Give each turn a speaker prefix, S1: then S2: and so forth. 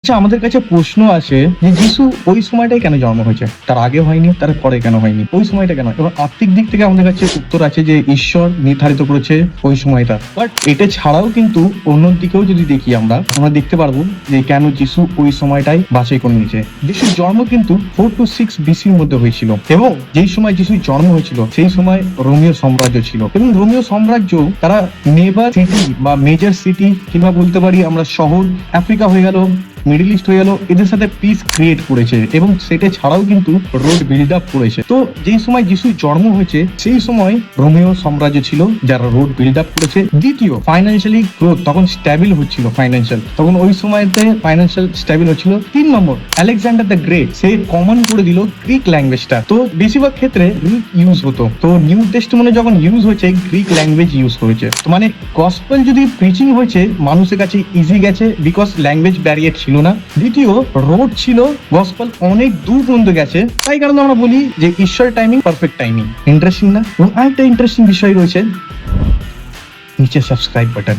S1: আচ্ছা, আমাদের কাছে প্রশ্ন আছে যে যিশু ওই সময়টাই কেন জন্ম হয়েছে, তার আগে হয়নি, তার পরে কেন হয়নি, ওই সময়টা কেন? এবং আত্মিক দিক থেকে আমাদের কাছে উত্তর আছে যে ঈশ্বর নির্ধারিত করেছে ওই সময়টা। বাট এটা ছাড়াও কিন্তু অন্য দিকেও যদি দেখি আমরা দেখতে পারবো যে কেন যিশু ওই সময়টাই বাছাই করে নিয়েছে। যিশুর জন্ম কিন্তু 4 to 6 BC-র মধ্যে হয়েছিল, এবং যেই সময় যিশুর জন্ম হয়েছিল সেই সময় রোমীয় সাম্রাজ্য ছিল, এবং রোমীয় সাম্রাজ্য তারা নেবার সিটি বা মেজর সিটি কিংবা বলতে পারি আমরা শহর, আফ্রিকা হয়ে গেল, মিডল ইস্ট হয়ে গেল, এদের সাথে পিস ক্রিয়েট করেছে, এবং সেটা ছাড়াও কিন্তু রোড বিল্ড আপ করেছে। তো যেই সময় যিশুর জন্ম হয়েছে সেই সময় রোমীয় সাম্রাজ্য ছিল যারা রোড বিল্ড আপ করেছে। দ্বিতীয়, ফাইন্যান্সিয়ালি গ্রোথ তখন স্ট্যাবিল হচ্ছিল, ফাইন্যান্সিয়াল তখন ওই সময়তে ফাইন্যান্সিয়াল স্ট্যাবিল হচ্ছিল। 3 নম্বর, আলেকজান্ডার দ্য গ্রেট সে কমন করে দিল গ্রিক ল্যাঙ্গুয়েজটা। তো বেশিরভাগ ক্ষেত্রে গ্রিক ইউজ হতো, তো নিউ টেস্টামেন্টে যখন ইউজ হয়েছে গ্রিক ল্যাঙ্গুয়েজ ইউজ করেছে। তো মানে গসপেল যদি প্রিচিং হয়েছে মানুষের কাছে ইজি গেছে, বিকজ ল্যাঙ্গুয়েজ ব্যারিয়ার ছিল না। দ্বিতীয়, রোড ছিল, গসপেল অনেক দূর পর্যন্ত গেছে, তাই কারণে আমরা বলি যে ঈশ্বরের টাইমিং পারফেক্ট টাইমিং। ইন্টারেস্টিং না? এবং আরেকটা ইন্টারেস্টিং বিষয় রয়েছে, নিচে সাবস্ক্রাইব বাটন।